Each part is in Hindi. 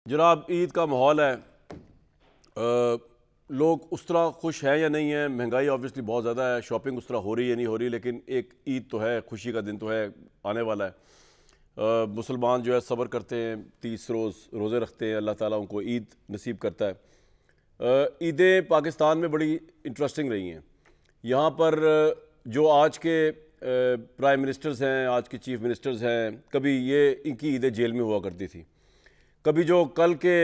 जनाब ईद का माहौल है। लोग उस तरह खुश हैं या नहीं हैं। महंगाई ऑब्वियसली बहुत ज़्यादा है, शॉपिंग उस तरह हो रही है नहीं हो रही, लेकिन एक ईद तो है, खुशी का दिन तो है, आने वाला है। मुसलमान जो है सब्र करते हैं, 30 रोज़ रोज़े रखते हैं, अल्लाह ताला उनको ईद नसीब करता है। ईदें पाकिस्तान में बड़ी इंटरेस्टिंग रही हैं। यहाँ पर जो आज के प्राइम मिनिस्टर्स हैं, आज के चीफ मिनिस्टर्स हैं, कभी ये इनकी ईदें जेल में हुआ करती थी, कभी जो कल के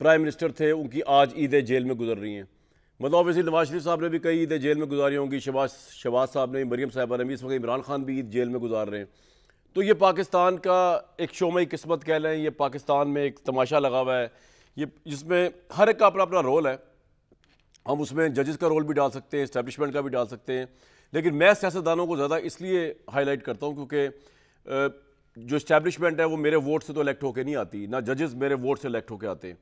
प्राइम मिनिस्टर थे उनकी आज ईदें जेल में गुजर रही हैं। मतलब ऑब्वियसली नवाज शरीफ साहब ने भी कई ईदें जेल में गुजारी होंगी, शहबाज साहब ने, मरीम साहबा ने भी, इस वक्त इमरान खान भी ईद जेल में गुजार रहे हैं। तो ये पाकिस्तान का एक शोमई किस्मत कह लें, ये पाकिस्तान में एक तमाशा लगा हुआ है, ये जिसमें हर एक का अपना अपना रोल है। हम उसमें जजेस का रोल भी डाल सकते हैं, इस्टेब्लिशमेंट का भी डाल सकते हैं, लेकिन मैं सियासतदानों को ज़्यादा इसलिए हाईलाइट करता हूँ क्योंकि जो इस्टेब्लिशमेंट है वो मेरे वोट से तो इलेक्ट होकर नहीं आती, ना जजेस मेरे वोट से इलेक्ट होकर आते हैं।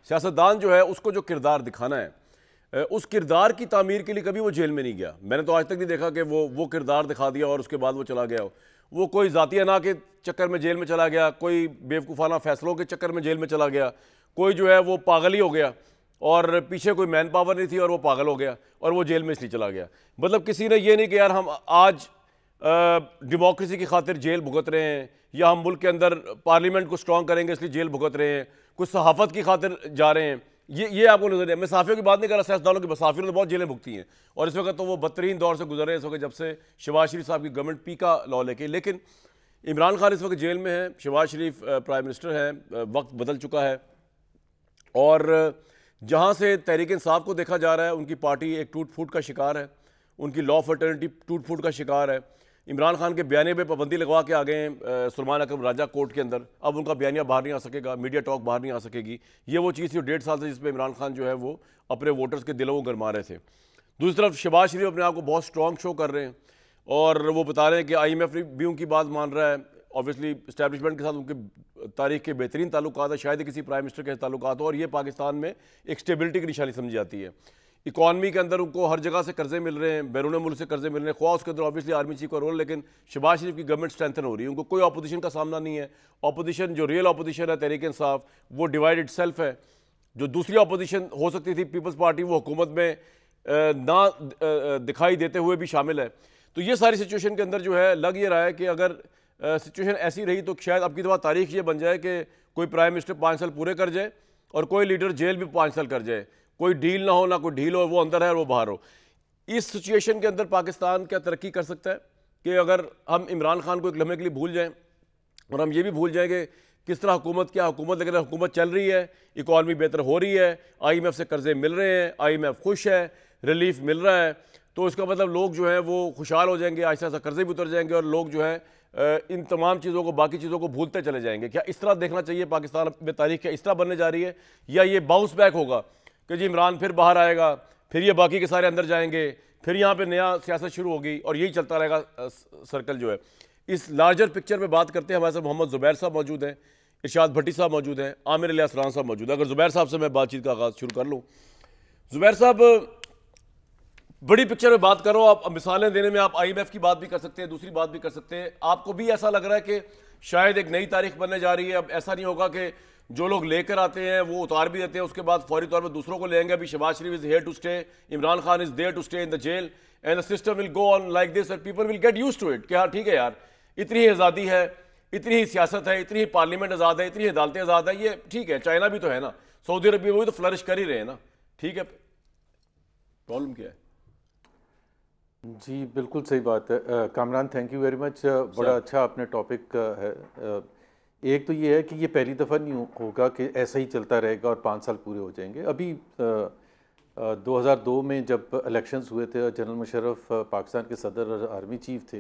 सियासतदान जो है उसको जो किरदार दिखाना है, उस किरदार की तामीर के लिए कभी वो जेल में नहीं गया। मैंने तो आज तक नहीं देखा कि वो किरदार दिखा दिया और उसके बाद वो चला गया हो। वो कोई ज़ाती अना के चक्कर में जेल में चला गया, कोई बेवकूफ़ाना फैसलों के चक्कर में जेल में चला गया, कोई जो है वो पागल ही हो गया और पीछे कोई मैन पावर नहीं थी और वो पागल हो गया और वो जेल में इसलिए चला गया। मतलब किसी ने ये नहीं कि यार हम आज डेमोक्रेसी की खातिर जेल भुगत रहे हैं, या हम मुल्क के अंदर पार्लियामेंट को स्ट्रॉन्ग करेंगे इसलिए जेल भुगत रहे हैं, कुछ सहाफ़त की खातिर जा रहे हैं। ये आपको नजर है। मैं सहाफ़ियों की बात नहीं कर रहा, सियासतदानों की। सहाफ़ियों ने तो बहुत जेलें भुगती हैं और इस वक्त तो वो बदतरीन दौर से गुजर रहे हैं इस वक्त, जब से शहबाज शरीफ साहब की गवर्नमेंट पीका लॉ लेके। लेकिन इमरान खान इस वक्त जेल में है, शहबाज शरीफ प्राइम मिनिस्टर है, वक्त बदल चुका है और जहाँ से तहरीक इंसाफ को देखा जा रहा है उनकी पार्टी एक टूट फूट का शिकार है, उनकी लॉ फर्टर्निटी टूट फूट का शिकार है। इमरान खान के बयाने पे पाबंदी लगवा के आ गए हैं सुलेमान अकरम राजा कोर्ट के अंदर। अब उनका बयानिया बाहर नहीं आ सकेगा, मीडिया टॉक बाहर नहीं आ सकेगी। ये वो चीज़ थी जो 1.5 साल से जिसमें इमरान खान जो है वो अपने वोटर्स के दिलों को गरमा रहे थे। दूसरी तरफ शहबाज शरीफ अपने आप को बहुत स्ट्रॉन्ग शो कर रहे हैं और वो बता रहे हैं कि IMF भी उनकी बात मान रहा है। ऑब्वियसली इस्टेब्लिशमेंट के साथ उनके तारीख के बेहतरीन ताल्लुकात है, शायद ही किसी प्राइम मिनिस्टर के ताल्लुकात हो, और ये पाकिस्तान में एक स्टेबिलिटी की निशानी समझी जाती है। इकॉनमी के अंदर उनको हर जगह से कर्जे मिल रहे हैं, बैरून मुल्क से कर्जे मिल रहे हैं, ख्वाह उसके अंदर ऑब्वियसली आर्मी चीफ का रोल, लेकिन शहबाज शरीफ की गवर्नमेंट स्ट्रेंथन हो रही है, उनको कोई अपोजिशन का सामना नहीं है। अपोजिशन जो रियल अपोजिशन है तहरीक इंसाफ, वो डिवाइडेड सेल्फ है। जो दूसरी अपोजिशन हो सकती थी पीपल्स पार्टी, वो हुकूमत में ना दिखाई देते हुए भी शामिल है। तो ये सारी सिचुएशन के अंदर जो है लग ये रहा है कि अगर सिचुएशन ऐसी रही तो शायद अब की दफ़ा तारीख ये बन जाए कि कोई प्राइम मिनिस्टर 5 साल पूरे कर जाए और कोई लीडर जेल भी 5 साल कर जाए। कोई डील ना हो, ना कोई ढील हो, वो अंदर है और वो बाहर हो। इस सिचुएशन के अंदर पाकिस्तान क्या तरक्की कर सकता है कि अगर हम इमरान खान को एक लम्हे के लिए भूल जाएं और हम ये भी भूल जाएं कि किस तरह हुकूमत क्या हुकूमत, लेकिन हुकूमत चल रही है, इकॉनमी बेहतर हो रही है, IMF से कर्जे मिल रहे हैं, IMF खुश है, रिलीफ मिल रहा है, तो इसका मतलब लोग जो है वो खुशहाल हो जाएंगे, आहिस्ता आहिस्ता कर्जे भी उतर जाएंगे और लोग जो है इन तमाम चीज़ों को, बाकी चीज़ों को भूलते चले जाएंगे। क्या इस तरह देखना चाहिए पाकिस्तान में तारीख क्या इस तरह बनने जा रही है, या ये बाउंस बैक होगा कि जी इमरान फिर बाहर आएगा, फिर ये बाकी के सारे अंदर जाएंगे, फिर यहाँ पे नया सियासत शुरू होगी और यही चलता रहेगा सर्कल जो है। इस लार्जर पिक्चर में बात करते हैं। हमारे साथ मोहम्मद ज़ुबैर साहब मौजूद हैं, इरशाद भट्टी साहब मौजूद हैं, आमिर इलियास राना साहब मौजूद हैं। अगर ज़ुबैर साहब से मैं बातचीत का आगाज़ शुरू कर लूँ। ज़ुबैर साहब, बड़ी पिक्चर में बात करो, आप मिसालें देने में आप IMF की बात भी कर सकते हैं, दूसरी बात भी कर सकते हैं। आपको भी ऐसा लग रहा है कि शायद एक नई तारीख बनने जा रही है? अब ऐसा नहीं होगा कि जो लोग लेकर आते हैं वो उतार भी देते हैं, उसके बाद फौरी तौर पर दूसरों को लेंगे। अभी Shahbaz Sharif is here to stay, Imran Khan is there to stay in the jail, and the system will go on like this and people will get used to it कि हाँ ठीक है यार, इतनी ही आज़ादी है, इतनी ही सियासत है, इतनी ही पार्लियामेंट आज़ाद है, इतनी ही अदालतें आज़ाद है, ये ठीक है। चाइना भी तो है ना, सऊदी अरबिया वो भी तो फ्लरिश कर ही रहे हैं ना, ठीक है। प्रॉब्लम क्या है? जी बिल्कुल सही बात है Kamran, thank you very much. बड़ा अच्छा आपने टॉपिक है। एक तो ये है कि ये पहली दफ़ा नहीं होगा कि ऐसा ही चलता रहेगा और 5 साल पूरे हो जाएंगे। अभी 2002 में जब इलेक्शंस हुए थे और जनरल मुशर्रफ पाकिस्तान के सदर और आर्मी चीफ थे,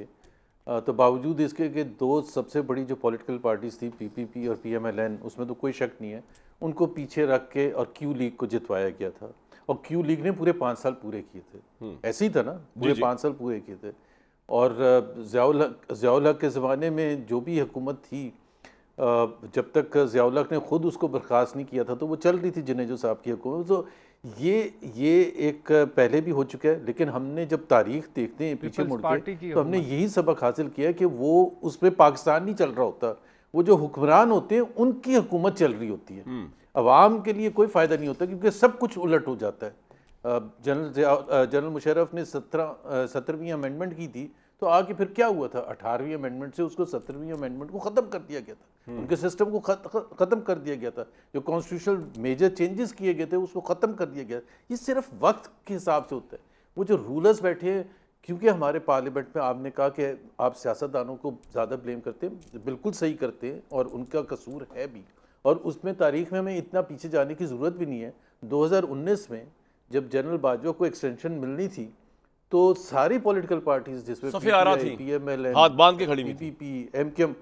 तो बावजूद इसके कि दो सबसे बड़ी जो पॉलिटिकल पार्टीज़ थी PPP और PMLN, उसमें तो कोई शक नहीं है, उनको पीछे रख के और क्यू लीग को जितवाया गया था और क्यू लीग ने पूरे 5 साल पूरे किए थे। ऐसे ही था ना, पूरे 5 साल पूरे किए थे। और ज़ियाउल हक के ज़माने में जो भी हुकूमत थी, जब तक ज़ियाउल हक ने ख़ुद उसको बर्खास्त नहीं किया था तो वो चल रही थी जुनेजो साहब की हुकूमत। तो ये एक पहले भी हो चुका है, लेकिन हमने जब तारीख देखते हैं पीछे मुड़ के तो हमने यही सबक हासिल किया कि वो उसमें पाकिस्तान नहीं चल रहा होता, वो जो हुक्मरान होते हैं उनकी हुकूमत चल रही होती है, अवाम के लिए कोई फ़ायदा नहीं होता, क्योंकि सब कुछ उलट हो जाता है। जनरल मुशर्रफ ने 17वीं अमेंडमेंट की थी, तो आगे फिर क्या हुआ था, 18वीं अमेंडमेंट से उसको 17वीं अमेंडमेंट को ख़त्म कर दिया गया था, उनके सिस्टम को ख़त्म कर दिया गया था, जो कॉन्स्टिट्यूशनल मेजर चेंजेस किए गए थे उसको ख़त्म कर दिया गया। ये सिर्फ वक्त के हिसाब से होता है। वो जो रूलर्स बैठे हैं, क्योंकि हमारे पार्लियामेंट में आपने कहा कि आप सियासतदानों को ज़्यादा ब्लेम करते हैं, बिल्कुल सही करते हैं और उनका कसूर है भी, और उसमें तारीख में हमें इतना पीछे जाने की ज़रूरत भी नहीं है। 2019 में जब जनरल बाजवा को एक्सटेंशन मिलनी थी तो सारी पॉलिटिकल पार्टीज जिसमें PMLN, हाथ बांध के खड़ी, PPP, MKM,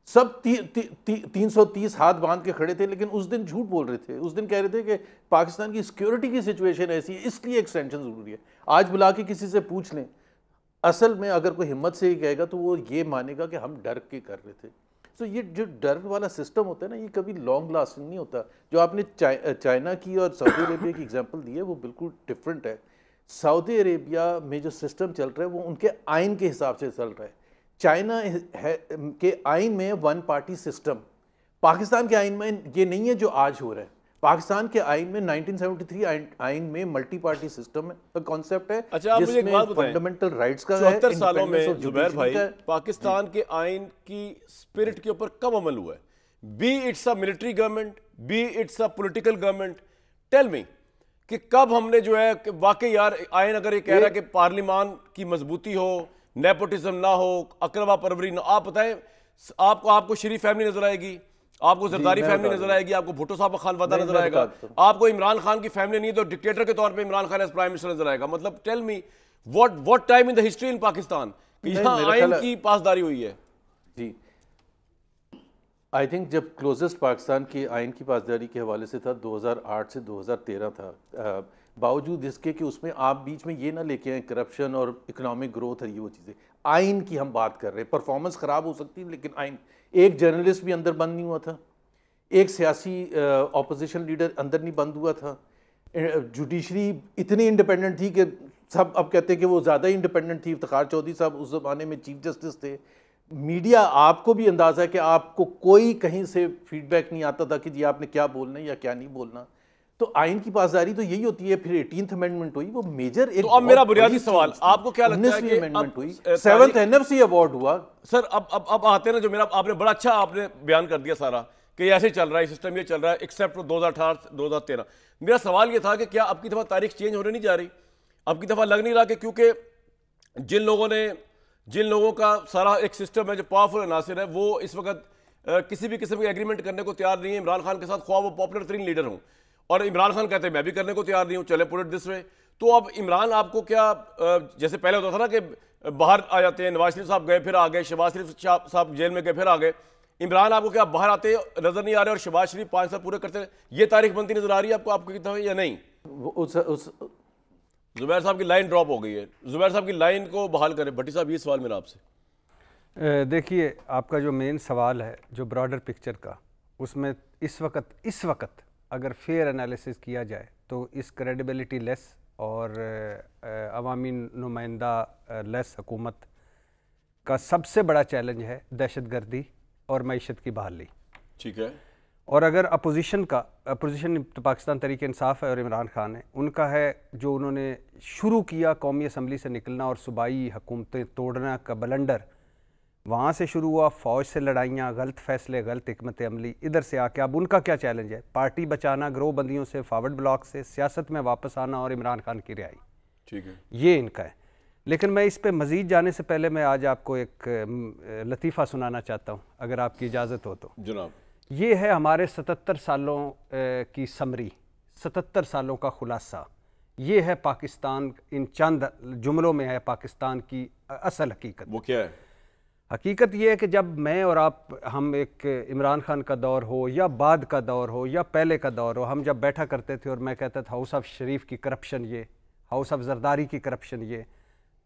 सब 330 हाथ बांध के खड़े थे, लेकिन उस दिन झूठ बोल रहे थे। उस दिन कह रहे थे कि पाकिस्तान की सिक्योरिटी की सिचुएशन ऐसी है, इसलिए एक्सटेंशन ज़रूरी है। आज बुला के किसी से पूछ लें, असल में अगर कोई हिम्मत से ही कहेगा तो वो ये मानेगा कि हम डर के कर रहे थे। तो ये जो डर वाला सिस्टम होता है ना, ये कभी लॉन्ग लास्टिंग नहीं होता। जो आपने चाइना की और सऊदी अरेबिया की एग्जांपल दी है वो बिल्कुल डिफरेंट है। सऊदी अरेबिया में जो सिस्टम चल रहा है वो उनके आइन के हिसाब से चल रहा है। चाइना के आइन में वन पार्टी सिस्टम, पाकिस्तान के आइन में ये नहीं है जो आज हो रहा है। पाकिस्तान के आइन में 1973 आइन में मल्टी पार्टी सिस्टम का कॉन्सेप्ट है। अच्छा, आप मुझे एक बात बताएं, फंडामेंटल राइट्स का 74 सालों में जुबैर भाई पाकिस्तान के आइन की स्पिरिट के ऊपर कब अमल हुआ है? Be it's a military government, be it's a political government, tell me कि कब हमने जो है वाकई यार आइन अगर ये कह रहा है कि पार्लिमान की मजबूती हो, नेपोटिज्म ना हो, अकरवा परवरी ना, आप बताएं आपको शरीफ फैमिली नजर आएगी, आपको जरदारी फैमिली नजर आएगी, आपको भुट्टो साहब का खानवादा नजर आएगा, आपको इमरान खान की फैमिली नहीं तो डिक्टेटर के तौर पे Imran Khan as prime minister नजर आएगा। मतलब tell me what time in the history in Pakistan कि यहां आइन की पासदारी हुई है? जी, आई थिंक जब क्लोजेस्ट पाकिस्तान की आइन की पासदारी के हवाले से था 2008 से 2013 था, बावजूद इसके कि उसमें आप बीच में ये ना लेके आए करप्शन और इकोनॉमिक ग्रोथ है, ये वो चीज़ें। आइन की हम बात कर रहे हैं, परफॉर्मेंस ख़राब हो सकती है लेकिन आइन, एक जर्नलिस्ट भी अंदर बंद नहीं हुआ था, एक सियासी ऑपोजिशन लीडर अंदर नहीं बंद हुआ था, जुडिशरी इतनी इंडिपेंडेंट थी कि सब अब कहते हैं कि वो ज़्यादा इंडिपेंडेंट थी। इफ्तिखार चौधरी साहब उस ज़माने में चीफ जस्टिस थे। मीडिया, आपको भी अंदाज़ा है कि आपको कोई कहीं से फीडबैक नहीं आता था कि जी आपने क्या बोलना है या क्या नहीं बोलना। तो आइन की पासदारी तो यही होती है। फिर 18th अमेंडमेंट हुई, वो मेजर एक। तो अब मेरा बुनियादी सवाल, आपको क्या लगता है कि अमेंडमेंट हुई, 7th NFC अवार्ड हुआ सर? अब आते हैं ना, जो मेरा आपने बड़ा अच्छा आपने बयान कर दिया सारा कि ऐसे चल रहा है सिस्टम, ये चल रहा है एक्सेप्ट 2018 2013। मेरा सवाल ये था कि क्या अब की दफा तारीख चेंज होने नहीं जा रही? अब की दफा लग नहीं रहा कि क्योंकि जिन लोगों का सारा एक सिस्टम है जो पावरफुल अनासिर है, वो इस वक्त किसी भी किस्म की एग्रीमेंट करने को तैयार नहीं है इमरान खान के साथ, ख्वाह वो पॉपुलर तरीन लीडर हूं, और इमरान खान कहते हैं मैं भी करने को तैयार नहीं हूं, चले पुट इट दिस वे। तो अब इमरान आपको क्या, जैसे पहले होता था ना कि बाहर आ जाते हैं, नवाज शरीफ साहब गए फिर आ गए, शहबाज शरीफ साहब जेल में गए फिर आ गए, इमरान आपको क्या बाहर आते नजर नहीं आ रहे और शहबाज शरीफ 5 साल पूरे करते, ये तारीख बनती नजर आ रही है आपको कितना या नहीं? जुबैर साहब की लाइन ड्रॉप हो गई है, जुबैर साहब की लाइन को बहाल करें। भट्टी साहब, ये सवाल मेरा आपसे। देखिए, आपका जो मेन सवाल है जो ब्रॉडर पिक्चर का, उसमें इस वक्त अगर फेयर एनालिसिस किया जाए तो इस क्रेडिबिलिटी लेस और अवामी नुमाइंदा लेस हुकूमत का सबसे बड़ा चैलेंज है दहशतगर्दी और मईशत की बहाली। ठीक है। और अगर अपोजिशन तो पाकिस्तान तहरीक इंसाफ है और इमरान खान है, उनका है जो उन्होंने शुरू किया कौमी असम्बली से निकलना और सूबाई हुकूमतें तोड़ना का बलंडर, वहाँ से शुरू हुआ, फ़ौज से लड़ाइयाँ, गलत फैसले, गलत हिकमत अमली, इधर से आके अब उनका क्या चैलेंज है? पार्टी बचाना, ग्रोह बंदियों से, फॉरवर्ड ब्लॉक से सियासत में वापस आना और इमरान खान की रिहाई। ठीक है, ये इनका है। लेकिन मैं इस पे मज़ीद जाने से पहले मैं आज आपको एक लतीफ़ा सुनाना चाहता हूँ, अगर आपकी इजाज़त हो तो। जनाब। ये है हमारे 77 सालों की समरी, 77 सालों का खुलासा। ये है पाकिस्तान, इन चंद जुमलों में है पाकिस्तान की असल हकीकत। वो क्या है? हकीकत ये है कि जब मैं और आप, हम एक इमरान खान का दौर हो या बाद का दौर हो या पहले का दौर हो, हम जब बैठा करते थे और मैं कहता था हाउस ऑफ शरीफ की करप्शन ये, हाउस ऑफ जरदारी की करप्शन ये,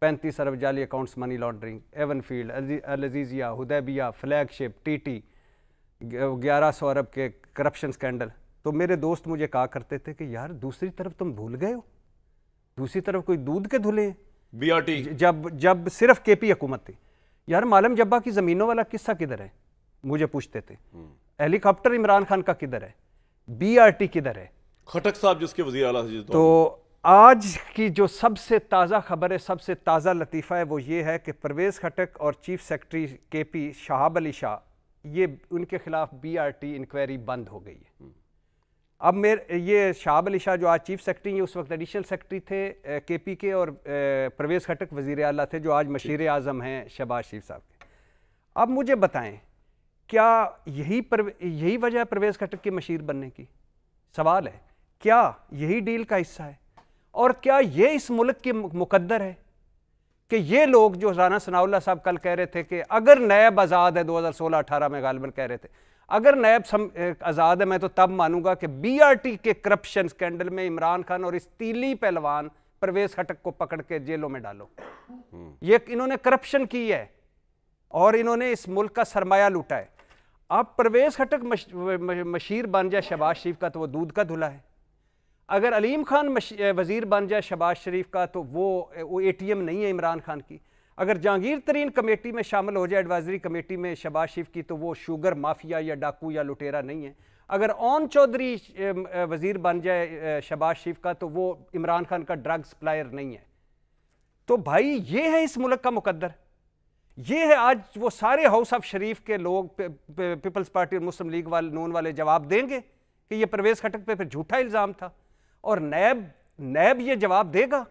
35 अरब जाली accounts money laundering, Avenfield, Al Azizia, Hudaibiya, flagship, TT, 1100 अरब के करप्शन स्कैंडल, तो मेरे दोस्त मुझे कहा करते थे कि यार दूसरी तरफ तुम भूल गए हो, दूसरी तरफ कोई दूध के धुले, BRT जब सिर्फ KP हुकूमत थी। यार मालम जब्बा की ज़मीनों वाला किस्सा किधर है? मुझे पूछते थे हेलीकॉप्टर इमरान खान का किधर है, BRT किधर है। खटक साहब जिसके वजीर आला थे तो आज की जो सबसे ताज़ा खबर है, सबसे ताज़ा लतीफ़ा है, वो ये है कि परवेज़ खटक और chief secretary KP Shahab Ali Shah, ये उनके खिलाफ BRT इंक्वायरी बंद हो गई है। अब ये शहाब अली शाह जो आज चीफ सेक्रेटरी हैं, उस वक्त एडिशनल सेक्रेटरी थे KP के, और परवेज़ खटक वज़ीर आला थे जो आज मशीर आज़म हैं शहबाज शरीफ साहब के। अब मुझे बताएं, क्या यही वजह है परवेज़ खटक की मशीर बनने की? सवाल है, क्या यही डील का हिस्सा है? और क्या ये इस मुल्क की मुकद्दर है कि ये लोग जो राना सनाउल्लाह साहब कल कह रहे थे कि अगर नैब आज़ाद है, 2016-18 में गालिबन कह रहे थे, अगर नैब आज़ाद है मैं तो तब मानूंगा कि BRT के करप्शन स्कैंडल में इमरान खान और इस तीली पहलवान परवेज़ खटक को पकड़ के जेलों में डालो। ये इन्होंने करप्शन की है और इन्होंने इस मुल्क का सरमाया लूटा है। अब परवेज़ खटक मशीर बन जाए शहबाज शरीफ का तो वो दूध का धुला है। अगर अलीम खान वज़ीर बन जाए शहबाज शरीफ का तो वो ATM नहीं है इमरान खान की। अगर जहांगीर तरीन कमेटी में शामिल हो जाए, एडवाइजरी कमेटी में शहबाज शरीफ की, तो वो शुगर माफिया या डाकू या लुटेरा नहीं है। अगर ओन चौधरी वज़ीर बन जाए शहबाज शरीफ का तो वो इमरान खान का ड्रग सप्लायर नहीं है। तो भाई ये है इस मुल्क का मुकद्दर, ये है। आज वो सारे हाउस ऑफ शरीफ के लोग, पीपल्स पार्टी और मुस्लिम लीग वाले, नून वाले जवाब देंगे कि ये परवेज़ खटक पे फिर झूठा इल्ज़ाम था, और नैब ये जवाब देगा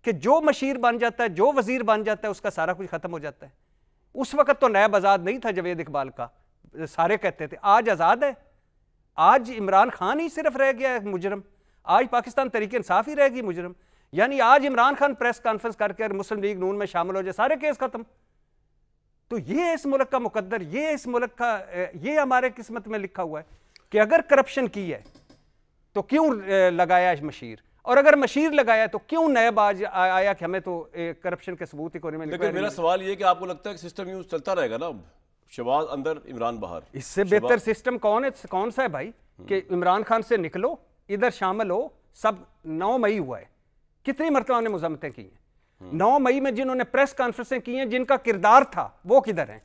कि जो मशीर बन जाता है, जो वजीर बन जाता है, उसका सारा कुछ खत्म हो जाता है। उस वक्त तो नैब आज़ाद नहीं था जवेद इकबाल का, सारे कहते थे। आज आज़ाद है। आज इमरान खान ही सिर्फ रह गया है मुजरम, आज पाकिस्तान तहरीक इंसाफ ही रहेगी मुजरम। यानी आज इमरान खान प्रेस कॉन्फ्रेंस करके मुस्लिम लीग नून में शामिल हो जाए, सारे केस खत्म। तो ये इस मुल्क का मुकद्दर, ये इस मुल्क का, ये हमारे किस्मत में लिखा हुआ है कि अगर करप्शन की है तो क्यों लगाया मशीर, और अगर मशीर लगाया तो क्यों नैब आज आया कि हमें तो करप्शन के सबूत ही कोई नहीं। लेकिन मेरा सवाल ये कि आपको लगता है कि सिस्टम यूं चलता रहेगा ना, शहबाज अंदर इमरान बाहर? इससे बेहतर सिस्टम कौन सा है भाई कि इमरान खान से निकलो, इधर शामिल हो। सब 9 मई हुआ है, कितनी मरतबा ने मुज़म्मतें की हैं। 9 मई में जिन्होंने प्रेस कॉन्फ्रेंसें की हैं, जिनका किरदार था, वो किधर हैं?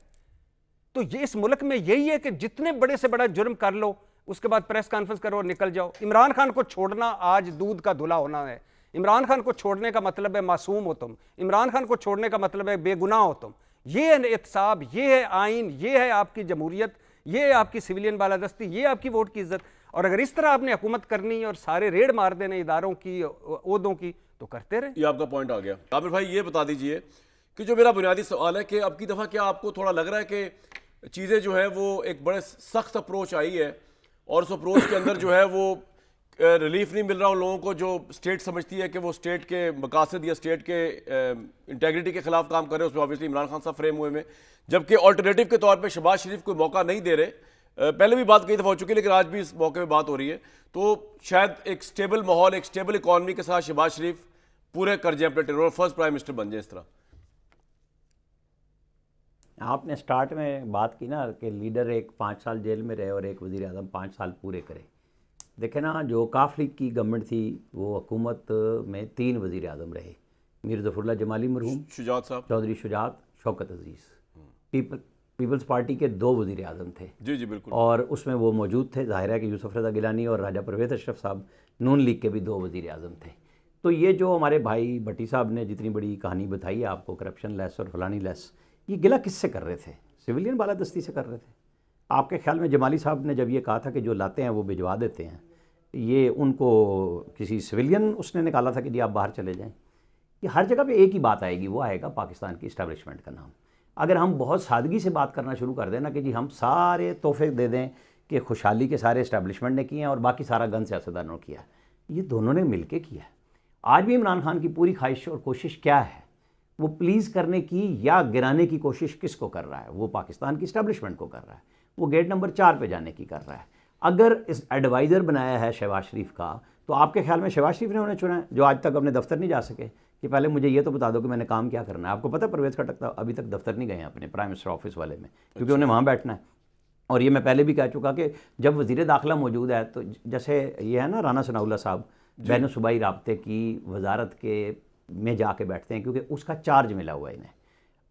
तो ये इस मुल्क में यही है कि जितने बड़े से बड़ा जुर्म कर लो, उसके बाद प्रेस कॉन्फ्रेंस करो और निकल जाओ। इमरान खान को छोड़ना आज दूध का धुला होना है। इमरान खान को छोड़ने का मतलब है मासूम हो तुम, इमरान खान को छोड़ने का मतलब है बेगुनाह हो तुम। ये है एहतसाब, ये है आइन, ये है आपकी जमहूरियत, ये है आपकी सिविलियन बालादस्ती, ये आपकी वोट की इज्जत। और अगर इस तरह आपने हुकूमत करनी और सारे रेड मार देने इदारों की, ओहदों की, तो करते रहे। ये आपका पॉइंट आ गया। आमिर भाई ये बता दीजिए कि जो मेरा बुनियादी सवाल है कि अब की दफ़ा क्या आपको थोड़ा लग रहा है कि चीज़ें जो है वो एक बड़े सख्त अप्रोच आई है और उस अप्रोच के अंदर जो है वो रिलीफ नहीं मिल रहा उन लोगों को जो स्टेट समझती है कि वो स्टेट के मकासद या स्टेट के इंटेग्रिटी के खिलाफ काम कर रहे हैं? उसमें ऑब्वियसली इमरान खान साहब फ्रेम हुए में, जबकि ऑल्टरनेटिव के तौर पे शहबाज शरीफ कोई मौका नहीं दे रहे। पहले भी बात कई दफ़ा हो चुकी है लेकिन आज भी इस मौके पे बात हो रही है। तो शायद एक स्टेबल माहौल, एक स्टेबल इकॉनमी के साथ शहबाज शरीफ पूरे कर जाए अपने टेरोर, फर्स्ट प्राइम मिनिस्टर बन जाए। इस तरह आपने स्टार्ट में बात की ना कि लीडर एक 5 साल जेल में रहे और एक वज़ीर आज़म 5 साल पूरे करे। देखे ना, जो काफ लीग की गवर्नमेंट थी वो हुकूमत में 3 वज़ीर आज़म रहे, मीर ज़फ़रुल्लाह जमाली मरहूम, शुजात साहब, चौधरी शुजात, शौकत अजीज़। पीपल्स पार्टी के 2 वज़ीर आज़म थे। जी जी बिल्कुल। और उसमें वो मौजूद थे। ज़ाहिर है कि यूसुफ रज़ा गिलानी और राजा परवेज़ अशरफ साहब नून लीग के भी 2 वज़ीर आज़म थे। तो ये जो हमारे भाई भट्टी साहब ने जितनी बड़ी कहानी बताई है आपको, करप्शन लेस और फलानी लेस, ये गिला किससे कर रहे थे? सिविलियन बालादस्ती से कर रहे थे। आपके ख्याल में जमाली साहब ने जब ये कहा था कि जो लाते हैं वो भिजवा देते हैं, ये उनको किसी सिविलियन उसने निकाला था कि जी आप बाहर चले जाएं? ये हर जगह पे एक ही बात आएगी, वो आएगा पाकिस्तान की इस्टेब्लिशमेंट का नाम। अगर हम बहुत सादगी से बात करना शुरू कर दें ना कि जी हम सारे तोहफे दे दें कि खुशहाली के सारे इस्टेब्लिशमेंट ने किए हैं और बाकी सारा गन सियासतदानों ने किया, ये दोनों ने मिल के किया है। आज भी इमरान खान की पूरी ख्वाहिश और कोशिश क्या है? वो प्लीज़ करने की या गिराने की कोशिश किसको कर रहा है? वो पाकिस्तान की इस्टेब्लिशमेंट को कर रहा है। वो गेट नंबर 4 पे जाने की कर रहा है। अगर इस एडवाइज़र बनाया है शहबाज शरीफ का, तो आपके ख्याल में शहबाज शरीफ ने उन्हें चुना है जो आज तक अपने दफ्तर नहीं जा सके कि पहले मुझे ये तो बता दो कि मैंने काम क्या करना है? आपको पता है परवेज़ खटक अभी तक दफ्तर नहीं गए हैं अपने प्राइम मिनिस्टर ऑफिस वाले में, क्योंकि उन्हें वहाँ बैठना है। और ये मैं पहले भी कह चुका कि जब वज़ीर दाखिला मौजूद है, तो जैसे ये है ना राना सनाउल्लाह साहब बैन सूबाई राब्ते की वजारत के में जाके बैठते हैं क्योंकि उसका चार्ज मिला हुआ है इन्हें।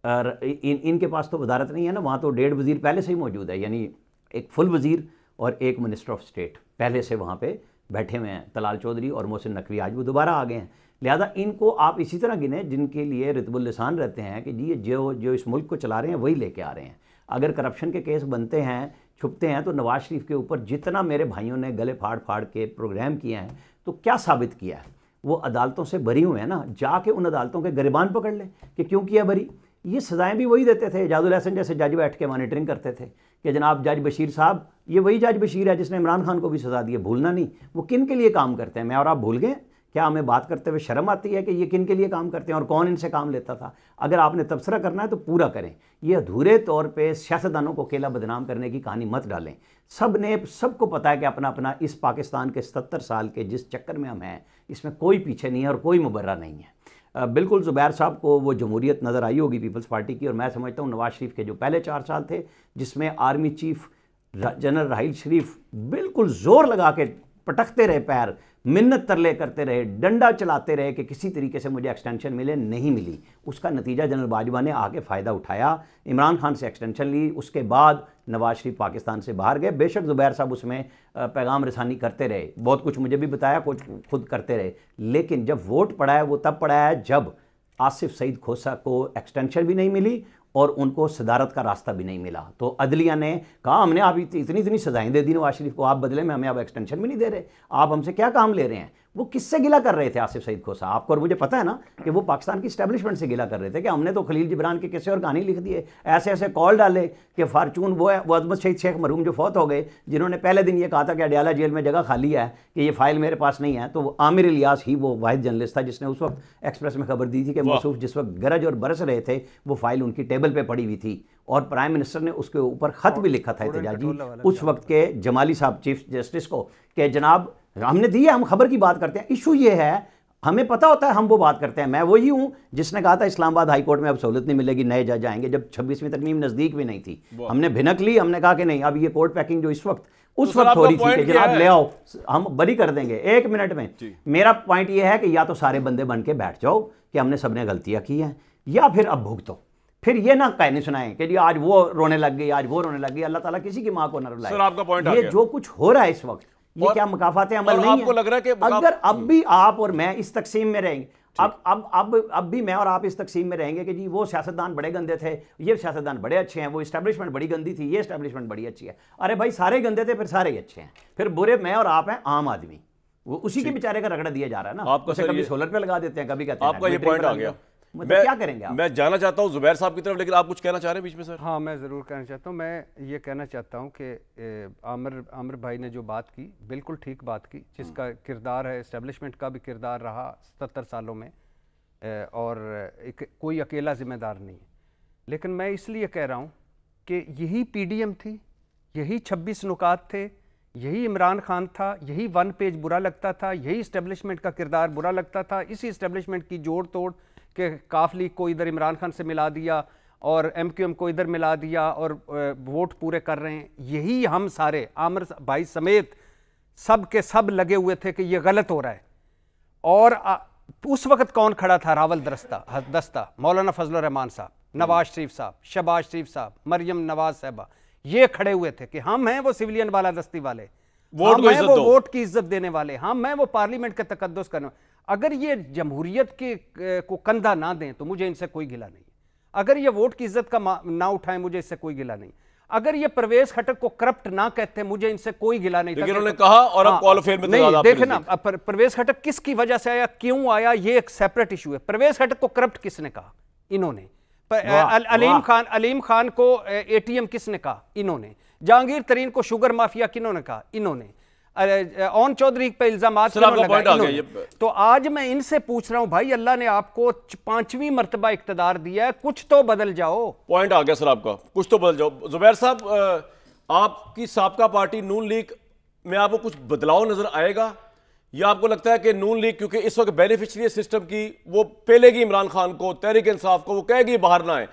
इनके पास तो वजारत नहीं है ना, वहाँ तो 1.5 वज़ीर पहले से ही मौजूद है, यानी एक फुल वज़ीर और एक मिनिस्टर ऑफ स्टेट पहले से वहाँ पे बैठे हुए हैं। तलाल चौधरी और मोहसिन नकवी आज वो दोबारा आ गए हैं। लिहाजा इनको आप इसी तरह गिने जिनके लिए रितबुल लिसान रहते हैं कि जी जो इस मुल्क को चला रहे हैं वही लेके आ रहे हैं। अगर करप्शन के केस बनते हैं, छुपते हैं, तो नवाज शरीफ के ऊपर जितना मेरे भाइयों ने गले फाड़ फाड़ के प्रोग्राम किए हैं, तो क्या साबित किया है? वो अदालतों से बरी हुए हैं ना, जाके उन अदालतों के गिरबान पकड़ लें कि क्यों किया बरी। ये सज़ाएं भी वही देते थे। एजाजुल हसन जैसे जज बैठ के मॉनिटरिंग करते थे कि जनाब जज बशीर साहब, ये वही जज बशीर है जिसने इमरान खान को भी सज़ा दी है, भूलना नहीं। वो किन के लिए काम करते हैं, मैं और आप भूल गए? क्या हमें बात करते हुए शर्म आती है कि ये किन के लिए काम करते हैं और कौन इनसे काम लेता था? अगर आपने तबसरा करना है तो पूरा करें। ये अधूरे तौर पे सियासतदानों को अकेला बदनाम करने की कहानी मत डालें। सबको पता है कि अपना अपना इस पाकिस्तान के 77 साल के जिस चक्कर में हम हैं, इसमें कोई पीछे नहीं है और कोई मुबर्रा नहीं है। बिल्कुल ज़ुबैर साहब को वो जमहूरियत नज़र आई होगी पीपल्स पार्टी की, और मैं समझता हूँ नवाज शरीफ के जो पहले 4 साल थे, जिसमें आर्मी चीफ जनरल राहील शरीफ बिल्कुल ज़ोर लगा के पटकते रहे पैर, मिन्नत तरले करते रहे, डंडा चलाते रहे कि किसी तरीके से मुझे एक्सटेंशन मिले, नहीं मिली। उसका नतीजा जनरल बाजवा ने आके फ़ायदा उठाया, इमरान खान से एक्सटेंशन ली, उसके बाद नवाज शरीफ पाकिस्तान से बाहर गए। बेशक ज़ुबैर साहब उसमें पैगाम रसानी करते रहे, बहुत कुछ मुझे भी बताया, कुछ खुद करते रहे, लेकिन जब वोट पड़ा है वो तब पड़ा है जब आसिफ सईद खोसा को एक्सटेंशन भी नहीं मिली और उनको सदारत का रास्ता भी नहीं मिला। तो अदलिया ने कहा हमने आप इतनी सजाएं दे दी नवाज शरीफ को, आप बदले में हमें अब एक्सटेंशन भी नहीं दे रहे, आप हमसे क्या काम ले रहे हैं? वो किससे गिला कर रहे थे आसिफ सईद खोसा? आपको और मुझे पता है ना कि वो पाकिस्तान की इस्टेब्लिशमेंट से गिला कर रहे थे कि हमने तो खलील जिब्रान के किस्से और कहानी लिख दिए, ऐसे ऐसे कॉल डाले कि फार्चून वो अजमत शहीद शेख मरहूम जो फौत हो गए, जिन्होंने पहले दिन ये कहा था कि अडयाला जेल में जगह खाली है, कि ये फाइल मेरे पास नहीं है। तो आमिर इलियास ही वो वाहिद जर्नलिस्ट था जिसने उस वक्त एक्सप्रेस में खबर दी थी कि मसूफ जिस वक्त गरज और बरस रहे थे, वो फाइल उनकी टेबल पर पड़ी हुई थी और प्राइम मिनिस्टर ने उसके ऊपर ख़त भी लिखा था एहतजाजी उस वक्त के जमाली साहब चीफ जस्टिस को कि जनाब हमने दी है, हम खबर की बात करते हैं। इशू ये है, हमें पता होता है, हम वो बात करते हैं। मैं वही हूँ जिसने कहा था इस्लामाबाद हाई कोर्ट में अब सहूलत नहीं मिलेगी, नए जज आएंगे, जब 26वीं तरमीम नज़दीक भी नहीं थी। हमने भिनक ली, हमने कहा कि नहीं, अब ये कोर्ट पैकिंग जो इस वक्त हो रही थी कि जनाब ले आओ, हम बरी कर देंगे 1 मिनट में। मेरा पॉइंट ये है कि या तो सारे बंदे बन के बैठ जाओ कि हमने सबने गलतियाँ की हैं, या फिर अब भुगतो। फिर ये ना कहने सुनाएं कि जी आज वो रोने लग गई, आज वो रोने लग गई। अल्लाह ताला किसी की माँ को न रुलाए। ये जो कुछ हो रहा है इस वक्त, ये क्या मुकाफात अमल नहीं है? लग रहा है कि अगर अब भी आप और मैं इस तकसीम में रहेंगे, अब भी मैं और आप इस तकसीम में रहेंगे कि जी वो सियासतदान बड़े गंदे थे, ये सियासतदान बड़े अच्छे हैं, वो इस्टेब्लिशमेंट बड़ी गंदी थी, ये इस्टेब्लिशमेंट बड़ी अच्छी है। अरे भाई सारे गंदे थे, फिर सारे ही अच्छे हैं। फिर बुरे मैं और आप हैं, आम आदमी, वो उसी के बेचारे का रगड़ा दिया जा रहा है ना। उसे कभी सोलर पे लगा देते हैं, कभी कहते हैं आपका ये पॉइंट आ गया। मतलब क्या करेंगे आप? मैं जाना चाहता हूं जुबैर साहब की तरफ, लेकिन आप कुछ कहना चाह रहे हैं बीच में सर? हाँ, मैं ज़रूर कहना चाहता हूँ। मैं ये कहना चाहता हूँ कि आमिर भाई ने जो बात की, बिल्कुल ठीक बात की, जिसका किरदार है, इस्टेब्लिशमेंट का भी किरदार रहा 77 सालों में, और कोई अकेला ज़िम्मेदार नहीं है। लेकिन मैं इसलिए कह रहा हूँ कि यही PDM थी, यही 26 नुकात थे, यही इमरान खान था, यही 1 पेज बुरा लगता था, यही इस्टेब्लिशमेंट का किरदार बुरा लगता था। इसी इस्टेब्लिशमेंट की जोड़ तोड़ कि काफ लीग को इधर इमरान खान से मिला दिया और MQM को इधर मिला दिया और वोट पूरे कर रहे हैं, यही हम सारे आमिर भाई समेत सब के सब लगे हुए थे कि ये गलत हो रहा है। और उस वक्त कौन खड़ा था? रावल दस्ता, मौलाना फजलुर रहमान साहब, नवाज शरीफ साहब, शहबाज शरीफ साहब, मरियम नवाज साहबा, ये खड़े हुए थे कि हम हैं वो सिविलियन वाला दस्ती वाले, हम हैं वो वोट की इज्जत देने वाले, हम हैं वो पार्लियामेंट का तकद्दुस करने वाले। अगर ये जमहूरियत के को कंधा ना दें तो मुझे इनसे कोई गिला नहीं। अगर ये वोट की इज्जत का ना उठाएं, मुझे इससे कोई गिला नहीं। अगर ये परवेज खटक को करप्ट ना कहते, मुझे इनसे कोई गिला नहीं। लेकिन उन्होंने कहा और अब कॉल फेल में नहीं, देखे ना, परवेज खटक किसकी वजह से आया, क्यों आया, ये एक सेपरेट इशू है। परवेज खटक को करप्ट किसने कहा? इन्होंने। अलीम खान को ATM किसने कहा? इन्होंने। जहांगीर तरीन को शुगर माफिया किन्होंने कहा? इन्होंने। ओन चौधरी पे इल्जामात लगाए। तो आज मैं इनसे पूछ रहा हूं, भाई अल्लाह ने आपको 5वीं मर्तबा इख्तिदार दिया है, कुछ तो बदल जाओ। पॉइंट आ गया सर आपका, कुछ तो बदल जाओ। जुबैर साहब, आपकी साबका पार्टी नून लीग में आपको कुछ बदलाव नजर आएगा, या आपको लगता है कि नून लीग क्योंकि इस वक्त बेनिफिशियरी सिस्टम की, वो पेलेगी इमरान खान को, तहरीक इंसाफ को, वो कहेगी बाहर ना आए?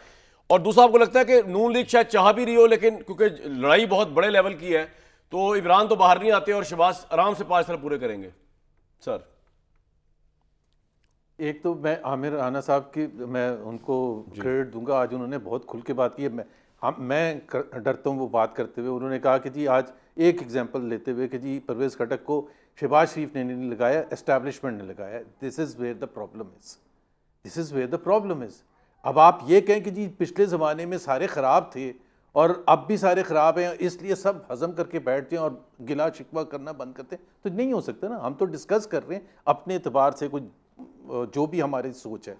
और दूसरा, आपको लगता है कि नून लीग शायद चाह भी रही हो, लेकिन क्योंकि लड़ाई बहुत बड़े लेवल की है तो इमरान तो बाहर नहीं आते और शहबाज आराम से 5 साल पूरे करेंगे? सर एक तो मैं आमिर राना साहब की मैं उनको क्रेडिट दूंगा, आज उन्होंने बहुत खुल के बात की है। मैं डरता हूँ वो बात करते हुए। उन्होंने कहा कि जी आज एक एग्जांपल लेते हुए कि जी परवेज़ खटक को शहबाज शरीफ ने नहीं लगाया, एस्टैब्लिशमेंट ने लगाया। This is where the problem is, this is where the problem is. अब आप ये कहें कि जी पिछले ज़माने में सारे ख़राब थे और अब भी सारे ख़राब हैं, इसलिए सब हज़म करके बैठ जाएं और गिला शिकवा करना बंद करते हैं, तो नहीं हो सकता ना। हम तो डिस्कस कर रहे हैं अपने एतबार से, कुछ जो भी हमारी सोच है।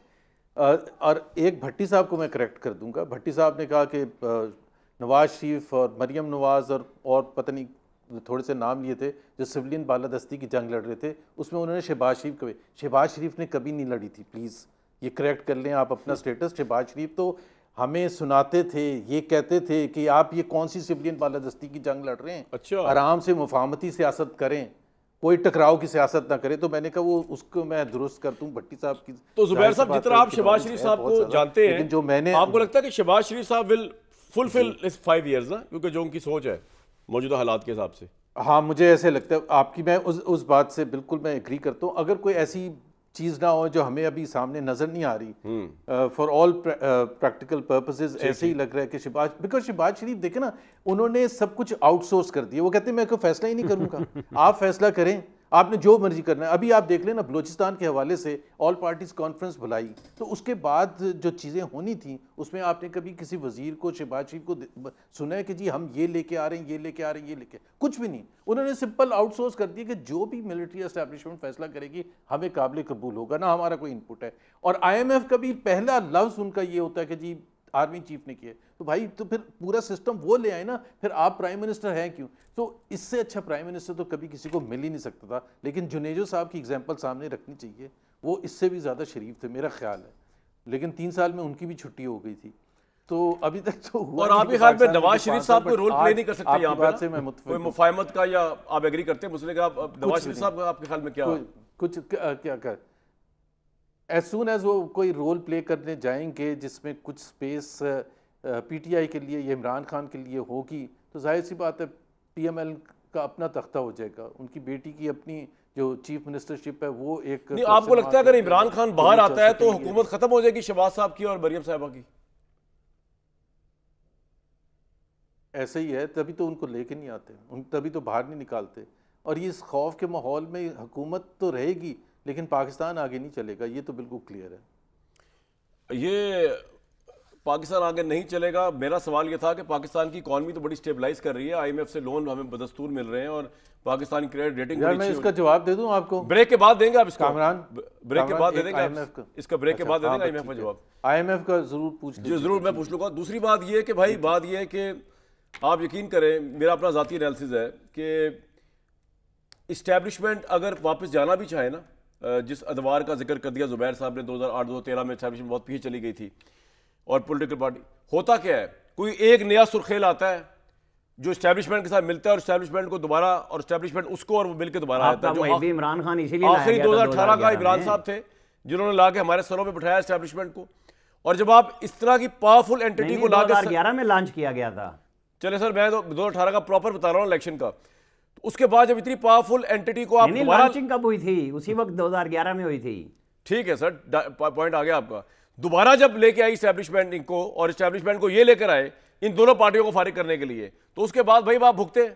और एक भट्टी साहब को मैं करेक्ट कर दूंगा। भट्टी साहब ने कहा कि नवाज शरीफ और मरियम नवाज और पता नहीं थोड़े से नाम लिए थे जो सिविलियन बालादस्ती की जंग लड़ रहे थे, उसमें उन्होंने शहबाज शरीफ कहे। शहबाज शरीफ ने कभी नहीं लड़ी थी, प्लीज़ ये करेक्ट कर लें आप अपना स्टेटस। शहबाज शरीफ तो हमें सुनाते थे, ये कहते थे कि आप ये कौन सी सिविलियन बालादस्ती की जंग लड़ रहे हैं, अच्छा, आराम से मुफाहमती सियासत करें, कोई टकराव की सियासत ना करे। तो मैंने कहा वो उसको मैं दुरुस्त कर दूं भट्टी साहब की। तो जुबैर साहब, जितना आप शहबाज शरीफ साहब को जानते हैं, लेकिन जो मैंने, आपको लगता है कि शहबाज शरीफ साहब विल फुलफिल इस 5 years ना, क्योंकि जो उनकी सोच है मौजूदा हालात के हिसाब से? हाँ, मुझे ऐसे लगता है आपकी, मैं उस बात से बिल्कुल मैं एग्री करता हूँ। अगर कोई ऐसी चीज़ ना हो जो हमें अभी सामने नज़र नहीं आ रही, फॉर ऑल प्रैक्टिकल पर्पसेस ऐसे ही लग रहा है कि बिकॉज शहबाज शरीफ देखे ना, उन्होंने सब कुछ आउटसोर्स कर दिया। वो कहते हैं मैं कोई फैसला ही नहीं करूँगा, आप फैसला करें, आपने जो मर्जी करना है। अभी आप देख लेना बलूचिस्तान के हवाले से ऑल पार्टीज कॉन्फ्रेंस बुलाई, तो उसके बाद जो चीज़ें होनी थी उसमें आपने कभी किसी वजीर को, शहबाज शरीफ को सुना है कि जी हम ये लेके आ रहे हैं, ये लेके आ रहे हैं, ये लेके? कुछ भी नहीं। उन्होंने सिंपल आउटसोर्स कर दिया कि जो भी मिलिट्री एस्टैब्लिशमेंट फैसला करेगी हमें काबिल कबूल होगा, ना हमारा कोई इनपुट है। और IMF का भी पहला लफ्ज़ उनका ये होता है कि जी आर्मी चीफ ने किया। तो भाई तो फिर पूरा सिस्टम वो ले आए ना, फिर आप प्राइम मिनिस्टर हैं क्यों? तो इससे अच्छा प्राइम मिनिस्टर तो कभी किसी को मिल ही नहीं सकता था। लेकिन जुनेजो साहब की एग्जांपल सामने रखनी चाहिए, वो इससे भी ज़्यादा शरीफ थे मेरा ख्याल है। लेकिन 3 साल में उनकी भी छुट्टी हो गई थी, तो अभी तक तो हुआ। और आपके ख्याल में नवाज शरीफ साहब को रोल प्ले नहीं कर सकते यहाँ बात से मैं पे? मुतफिक कोई मुफाहमत का, या आप एग्री करते हैं मुझसे? नवाज शरीफ साहब का आपके ख्याल में क्या कुछ क्या कर एज सून एज वो कोई रोल प्ले करने जाएंगे जिसमें कुछ स्पेस PTI के लिए या इमरान खान के लिए होगी, तो जाहिर सी बात है PML का अपना तख्ता हो जाएगा। उनकी बेटी की अपनी जो चीफ मिनिस्टरशिप है वो एक नहीं, आपको लगता है अगर इमरान खान बाहर आता है तो हुकूमत खत्म हो जाएगी शहबाज साहब की और मरियम साहिबा की? ऐसे ही है, तभी तो उनको लेके नहीं आते, तभी तो बाहर नहीं निकालते। और ये इस खौफ के माहौल में हुकूमत तो रहेगी लेकिन पाकिस्तान आगे नहीं चलेगा, ये तो बिल्कुल क्लियर है। ये पाकिस्तान आगे नहीं चलेगा। मेरा सवाल ये था कि पाकिस्तान की इकॉनमी तो बड़ी स्टेबलाइज कर रही है, IMF से लोन हमें बदस्तूर मिल रहे हैं और पाकिस्तान की क्रेडिट रेटिंग यार मैं इसका जवाब दे दूं आपको? ब्रेक के बाद देंगे आप इसको? कामरान, ब्रेक के बाद दे देंगे IMF इसका ब्रेक के बाद दे देंगे IMF का जवाब। IMF का जरूर पूछ लीजिए। जरूर मैं पूछ लूंगा। दूसरी बात ये है कि भाई, बात ये है कि आप यकीन करें, मेरा अपना जाती एनालिसिस है कि इस्टेब्लिशमेंट अगर वापस जाना भी चाहे ना, जिस अदवार का जिक्र कर दिया जुबैर साहब ने, 2008-2013 में इस्टेब्लिशमेंट बहुत पीछे चली गई थी और पॉलिटिकल पार्टी, होता क्या है, कोई एक नया सुर्खेल आता है जो इस्टेब्लिशमेंट के साथ मिलता है और इस्टेब्लिशमेंट को दोबारा, और इस्टेब्लिशमेंट उसको और वो मिल के दोबारा आता है। जो इमरान खान इसीलिए आखिरी 2018 का इमरान साहब थे जिन्होंने ला के हमारे सरों पे बिठाया इस्टेब्लिशमेंट को। और जब आप इस तरह की पावरफुल एंटिटी को ला के 2011 में लॉन्च किया गया था। चले सर, मैं तो 2018 का प्रॉपर बता रहा हूँ इलेक्शन का। उसके बाद जब इतनी पावरफुल एंटिटी को आप दोबारा, लॉन्चिंग कब हुई थी? उसी वक्त 2011 में हुई थी। ठीक है सर, पॉइंट आ गया आपका। दोबारा जब लेके आई इस्टेब्लिशमेंट इनको और इस्टेब्लिशमेंट को ये लेकर आए इन दोनों पार्टियों को फारिग करने के लिए, तो उसके बाद भाई आप भुगते।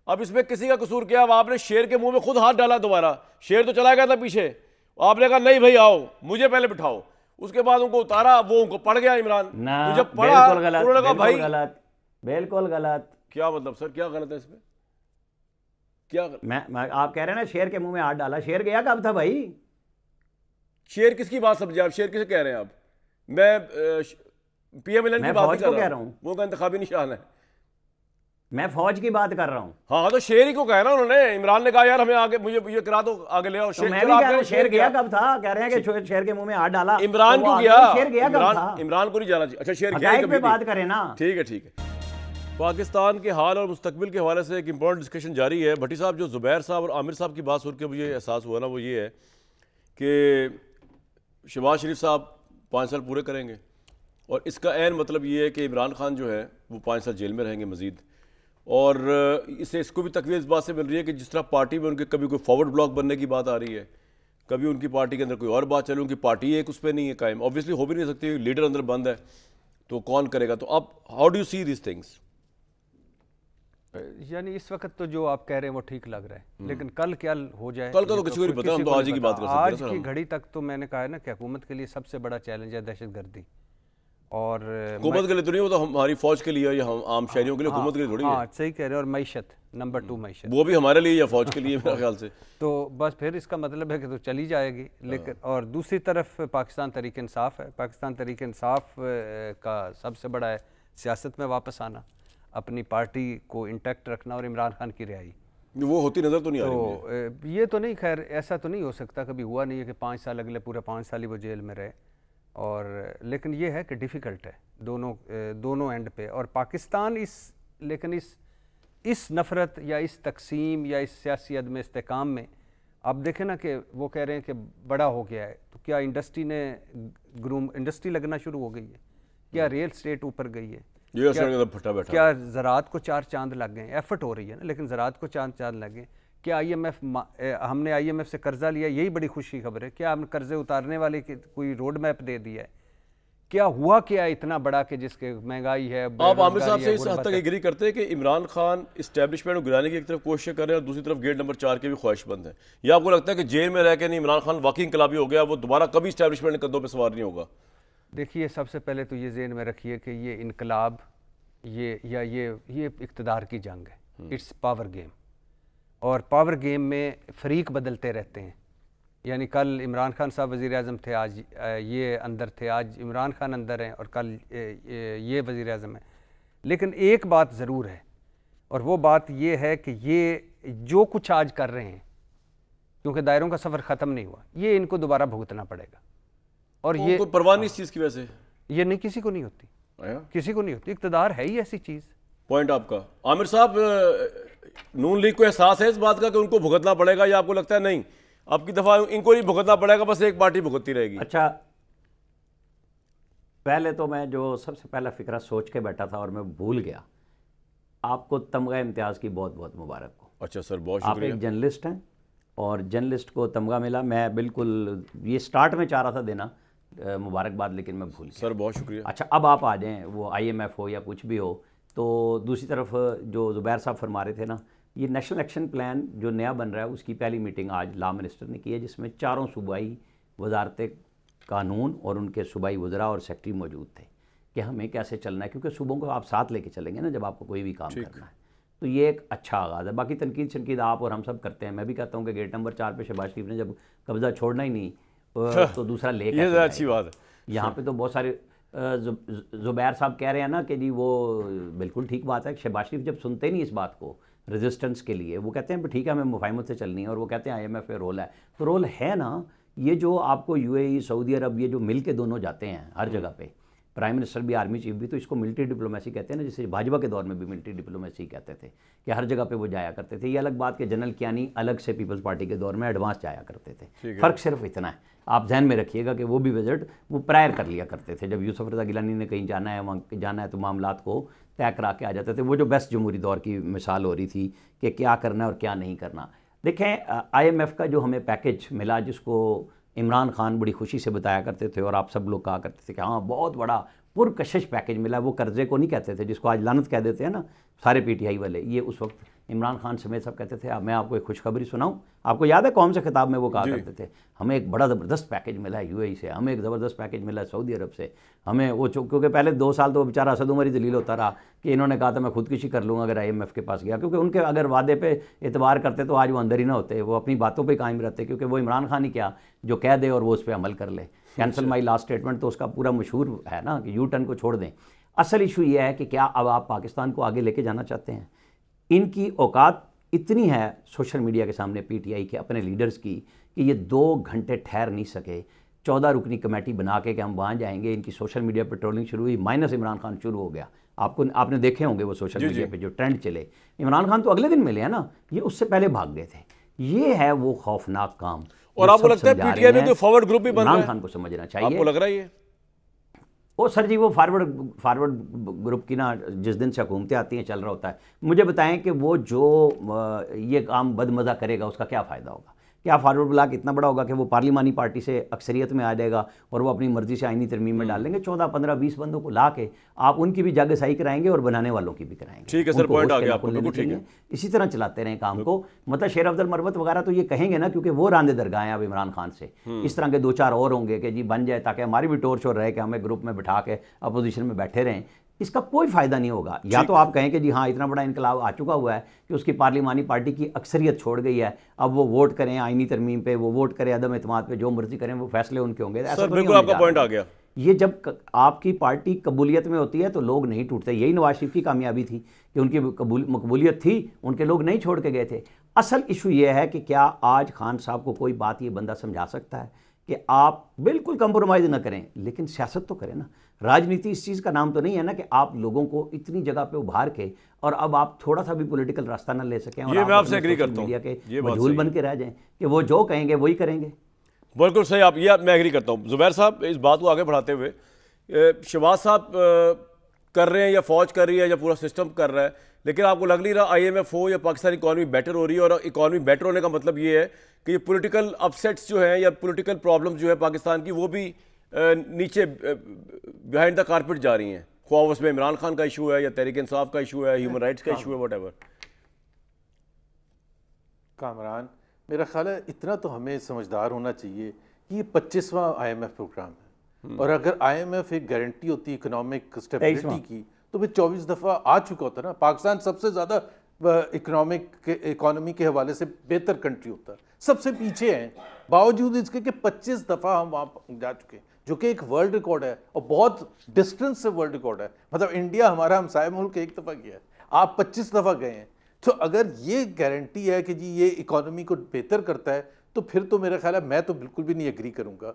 अब इसमें किसी का कसूर क्या? अब आपने शेर के मुंह में खुद हाथ डाला दोबारा। शेर तो चला गया था पीछे, आपने कहा नहीं भाई आओ मुझे पहले बिठाओ, उसके बाद उनको उतारा, वो उनको पड़ गया इमरान। ना, तो जब पड़ा उन्होंने कहा भाई गलत, बिल्कुल गलत। क्या मतलब सर, क्या गलत है इसमें? क्या आप कह रहे हैं ना शेर के मुंह में हाथ डाला, शेर गया कब था भाई? शेर किसकी बात समझे आप? शेर किसे कह रहे हैं आप? मैं PMLN की बात कर रहा हूं, वो का इंतखाबी निशान है। मैं फौज की बात कर रहा हूं। हाँ तो शेर ही को कहा ना उन्होंने। इमरान ने कहा यार हमें आगे, मुझे ये करा दो, आगे ले आओ। तो मैं भी कह रहा हूं शेर गया कब था? कह रहे हैं कि शेर के मुंह में हाथ डाला। इमरान क्यों गया? शेर गया कब था? इमरान को नहीं जाना चाहिए। अच्छा शेर गया पे बात करें ना। ठीक है ठीक है। पाकिस्तान के हाल और मुस्तकबिल के हवाले से एक इंपॉर्टेंट डिस्कशन जारी है। भट्टी साहब, जो जुबैर साहब और आमिर साहब की बात सुन के मुझे एहसास हुआ ना, वो ये है कि शहबाज शरीफ साहब 5 साल पूरे करेंगे और इसका ऐन मतलब ये है कि इमरान खान जो है वो 5 साल जेल में रहेंगे मजीद। और इससे इसको भी तकवीर इस बात से मिल रही है कि जिस तरह पार्टी में उनके कभी कोई फॉरवर्ड ब्लॉक बनने की बात आ रही है, कभी उनकी पार्टी के अंदर कोई और बात चले, उनकी पार्टी एक उस पर नहीं है कायम, ऑब्वियसली हो भी नहीं सकती, लीडर अंदर बंद है तो कौन करेगा। तो आप how do you see this things? यानी इस वक्त तो जो आप कह रहे हैं वो ठीक लग रहा है, लेकिन कल क्या हो जाए कल का तो किसी को नहीं पता, हम तो आज ही की बात कर सकते हैं। आज की घड़ी तक तो मैंने कहा है ना कि हुकूमत के लिए सबसे बड़ा चैलेंज है दहशतगर्दी, और हुकूमत के लिए तो नहीं, वो तो हमारी फौज के लिए या हम आम शहरियों के लिए, हुकूमत के लिए थोड़ी है। हाँ सही कह रहे हैं। और मईशत नंबर 2 मईशत, वो भी हमारे लिए या फौज के लिए मेरे ख्याल से। तो बस फिर इसका मतलब है कि तो चली जाएगी। लेकिन और दूसरी तरफ पाकिस्तान तहरीक इंसाफ है। पाकिस्तान तहरीक इंसाफ का सबसे बड़ा है सियासत में वापस आना, अपनी पार्टी को इंटैक्ट रखना और इमरान खान की रिहाई। वो होती नजर तो नहीं आ रही तो ये तो नहीं, खैर ऐसा तो नहीं हो सकता, कभी हुआ नहीं है कि 5 साल अगले पूरा 5 साल ही वो जेल में रहे। और लेकिन ये है कि डिफ़िकल्ट है दोनों एंड पे। और पाकिस्तान लेकिन इस नफ़रत या इस तकसीम या इस सियासी अदम इस्तेकाम में आप देखें ना कि वो कह रहे हैं कि बड़ा हो गया है, तो क्या इंडस्ट्री लगना शुरू हो गई है, क्या रियल स्टेट ऊपर गई है, क्या ज़राअत को 4 चांद लग गए? एफर्ट हो रही है ना, लेकिन ज़राअत को 4 चांद लग गए। क्या हमने IMF से कर्जा लिया, यही बड़ी खुशी खबर है। क्या हमने कर्जे उतारने वाले की कोई रोड मैप दे दिया है? क्या हुआ क्या इतना बड़ा कि जिसके महंगाई है? आप आमिर साहब से इस हद तक एग्री करते हैं कि इमरान खान इस्टेब्लिशमेंट को गिराने की एक तरफ कोशिश कर रहे हैं और दूसरी तरफ गेट नंबर 4 के भी ख्वाहिशमंद है, या आपको लगता है कि जेल में रह के नहीं इमरान खान वाकई इंकलाबी हो गया, वो दोबारा कभी इस्टेब्लिशमेंट के कदमों पर सवार नहीं होगा? देखिए, सबसे पहले तो ये ज़हन में रखिए कि ये इनकलाब ये इक़्तिदार की जंग है। इट्स पावर गेम, और पावर गेम में फ़रीक बदलते रहते हैं। यानी कल इमरान खान साहब वज़ीर आज़म थे, आज ये अंदर थे, आज इमरान खान अंदर हैं और कल ये वज़ीर आज़म है। लेकिन एक बात ज़रूर है, और वो बात ये है कि ये जो कुछ आज कर रहे हैं, क्योंकि दायरों का सफ़र ख़त्म नहीं हुआ, ये इनको दोबारा भुगतना पड़ेगा। और ये परवाह नहीं इस चीज़ की वजह से, ये नहीं, किसी को नहीं होती, किसी को नहीं होती। इक़्तिदार है ही ऐसी चीज़। पॉइंट आपका। आमिर साहब, नून लीग को एहसास है इस बात का कि उनको भुगतना पड़ेगा, या आपको लगता है नहीं अब की दफा इनको नहीं भुगतना पड़ेगा, बस एक पार्टी भुगतती रहेगी? अच्छा, पहले तो मैं जो सबसे पहला फिक्रा सोच के बैठा था और मैं भूल गया, आपको तमगा इम्तियाज़ की बहुत बहुत मुबारक हो। अच्छा सर, बहुत शुक्रिया। आप एक जर्नलिस्ट हैं और जर्नलिस्ट को तमगा मिला। मैं बिल्कुल ये स्टार्ट में चाह रहा था देना मुबारकबाद, लेकिन मैं भूल गया। सर बहुत शुक्रिया। अच्छा, अब आप आ जाएँ, वो IMF हो या कुछ भी हो। तो दूसरी तरफ जो ज़ुबैर साहब फरमा रहे थे ना, ये नेशनल एक्शन प्लान जो नया बन रहा है, उसकी पहली मीटिंग आज लॉ मिनिस्टर ने की है, जिसमें 4 सूबाई वजारत कानून और उनके सूबाई वज़रा और सेक्रेटरी मौजूद थे कि हमें कैसे चलना है, क्योंकि सूबों को आप साथ लेके चलेंगे ना जब आपको कोई भी काम करना है। तो ये एक अच्छा आगाज़ है। बाकी तनकीद आप और हम सब करते हैं। मैं भी कहता हूँ कि गेट नंबर 4 पे शहबाज शरीफ ने जब कब्जा छोड़ना ही नहीं तो दूसरा ले, ये अच्छी बात है। यहाँ पे तो बहुत सारे ज़ुबैर साहब कह रहे हैं ना कि जी वो बिल्कुल ठीक बात है। शहबाज शरीफ जब सुनते नहीं इस बात को रेजिस्टेंस के लिए, वो कहते हैं ठीक है हमें मुफाहिमत से चलनी है, और वो कहते हैं IMF में रोल है, तो रोल है ना। ये जो आपको UAE, सऊदी अरब, ये जो मिल के दोनों जाते हैं हर जगह पे, प्राइम मिनिस्टर भी, आर्मी चीफ भी, तो इसको मिलिट्री डिप्लोमेसी कहते हैं ना, जिसे भाजपा के दौर में भी मिलिट्री डिप्लोमेसी कहते थे कि हर जगह पे वो जाया करते थे। ये अलग बात कि जनरल कियानी अलग से पीपल्स पार्टी के दौर में एडवांस जाया करते थे। फ़र्क सिर्फ इतना है, आप ध्यान में रखिएगा कि वो भी विजिट वो प्रायर कर लिया करते थे। जब यूसुफ रज़ा गिलानी ने कहीं जाना है, वहाँ जाना है, तो मामलात को तय करा के आ जाते थे। वो जो बेस्ट जमहूरी दौर की मिसाल हो रही थी कि क्या करना है और क्या नहीं करना। देखें, IMF का जो हमें पैकेज मिला, जिसको इमरान खान बड़ी खुशी से बताया करते थे और आप सब लोग कहा करते थे कि हाँ बहुत बड़ा पुरकशिश पैकेज मिला, वो कर्जे को नहीं कहते थे जिसको आज लानत कह देते हैं ना सारे PTI वाले। ये उस वक्त इमरान खान समेत सब कहते थे। अब मैं आपको एक खुशखबरी सुनाऊं, आपको याद है कौन से खिताब में वो कहा करते थे, हमें एक बड़ा ज़बरदस्त पैकेज मिला है UAE से, हमें एक ज़बरदस्त पैकेज मिला है सऊदी अरब से, हमें वो क्योंकि पहले 2 साल तो बेचारा असद उमर ही दलील होता रहा कि इन्होंने कहा था मैं खुदकुशी कर लूँगा अगर IMF के पास गया, क्योंकि उनके अगर वादे पे एतबार करते तो आज वो अंदर ही ना होते, वो अपनी बातों पर कायम रहते, क्योंकि वो इमरान खान ही क्या जो कह दे और वो उस पर अमल कर ले। कैंसल माई लास्ट स्टेटमेंट तो उसका पूरा मशहूर है ना कि U-टर्न को छोड़ दें। असल इशू ये है कि क्या अब आप पाकिस्तान को आगे लेके जाना चाहते हैं? इनकी औकात इतनी है सोशल मीडिया के सामने PTI के अपने लीडर्स की कि ये 2 घंटे ठहर नहीं सके। 14 रुकनी कमेटी बना के कि हम वहाँ जाएंगे, इनकी सोशल मीडिया पर ट्रोलिंग शुरू हुई, माइनस इमरान खान शुरू हो गया। आपने देखे होंगे वो सोशल मीडिया पे जो ट्रेंड चले। इमरान खान तो अगले दिन मिले हैं ना, ये उससे पहले भाग गए थे। ये है वो खौफनाक काम। और आपको लगता है PTI में कोई फॉरवर्ड ग्रुप भी बन रहा है? इमरान खान को समझना चाहिए। आपको लग रहा है ये? ओ सर जी, वो फॉरवर्ड ग्रुप की ना जिस दिन से हुकूमतें आती हैं चल रहा होता है। मुझे बताएं कि वो जो ये काम बदमज़ा करेगा उसका क्या फ़ायदा होगा? क्या फॉरवर्ड ब्लॉक इतना बड़ा होगा कि वो पार्लिमानी पार्टी से अक्सरियत में आ जाएगा और वो अपनी मर्जी से आईनी तरमीम में डाल लेंगे? 14, 15, 20 बंदों को ला के आप उनकी भी जागसाई कराएंगे और बनाने वालों की भी कराएंगे। ठीक है सर, पॉइंट आ गया आपको, बिल्कुल ठीक है। इसी तरह चलाते रहें काम को। मतलब शेर अफजल मरवत वगैरह तो ये कहेंगे ना, क्योंकि वो रांदे दरगाह हैं अब इमरान खान से। इस तरह के 2-4 और होंगे कि जी बन जाए, ताकि हमारी भी टोर शोर रहे कि हमें ग्रुप में बिठा के अपोजिशन में बैठे रहें। इसका कोई फायदा नहीं होगा। या तो आप कहें कि जी हाँ इतना बड़ा इनकलाब आ चुका हुआ है कि उसकी पार्लिमानी पार्टी की अक्सरियत छोड़ गई है, अब वो वोट करें आईनी तरमीम पे, वो वोट करें अदम एतमाद पे, जो मर्जी करें, वो फैसले उनके होंगे। सर बिल्कुल आपका पॉइंट आ गया। ये जब आपकी पार्टी कबूलियत में होती है तो लोग नहीं टूटते। यही नवाज शरीफ की कामयाबी थी कि उनकी मकबूलियत थी, उनके लोग नहीं छोड़ के गए थे। असल इशू ये है कि क्या आज खान साहब को कोई बात ये बंदा समझा सकता है कि आप बिल्कुल कंप्रोमाइज़ ना करें, लेकिन सियासत तो करें ना। राजनीति इस चीज़ का नाम तो नहीं है ना कि आप लोगों को इतनी जगह पे उभार के और अब आप थोड़ा सा भी पॉलिटिकल रास्ता ना ले सकें और ये मैं आपसे एग्री करता हूं, मीडिया के मजहूल बन के रह जाएं कि वो जो कहेंगे वही करेंगे। बिल्कुल सही, आप ये मैं एग्री करता हूं। जुबैर साहब, इस बात को आगे बढ़ाते हुए, शहबाज साहब कर रहे हैं या फौज कर रही है या पूरा सिस्टम कर रहा है, लेकिन आपको लग नहीं रहा IMF हो या पाकिस्तानी इकॉनमी बेटर हो रही है? और इकॉनमी बेटर होने का मतलब ये है कि ये पॉलिटिकल अपसेट्स जो हैं या पॉलिटिकल प्रॉब्लम्स जो है पाकिस्तान की, वो भी नीचे बिहाइंड द कारपेट जा रही हैं। ख्वाह उसमें इमरान खान का इशू है या तहरीक इंसाफ का इशू है, ह्यूमन राइट्स का इशू है, व्हाटएवर। कामरान, मेरा ख्याल है इतना तो हमें समझदार होना चाहिए कि ये 25वां IMF प्रोग्राम है, और अगर IMF एक गारंटी होती इकोनॉमिक स्टेबिलिटी की तो फिर 24 दफ़ा आ चुका होता ना। पाकिस्तान सबसे ज़्यादा इकोनॉमी के हवाले से बेहतर कंट्री होता है, सबसे पीछे हैं, बावजूद इसके कि 25 दफ़ा हम वहाँ जा चुके हैं, जो कि एक वर्ल्ड रिकॉर्ड है और बहुत डिस्टेंस से वर्ल्ड रिकॉर्ड है। मतलब इंडिया हमारा हमसाया मुल्क 1 दफ़ा गया है, आप 25 दफ़ा गए हैं। तो अगर ये गारंटी है कि जी ये इकोनॉमी को बेहतर करता है, तो फिर तो मेरा ख्याल है मैं तो बिल्कुल भी नहीं एग्री करूँगा।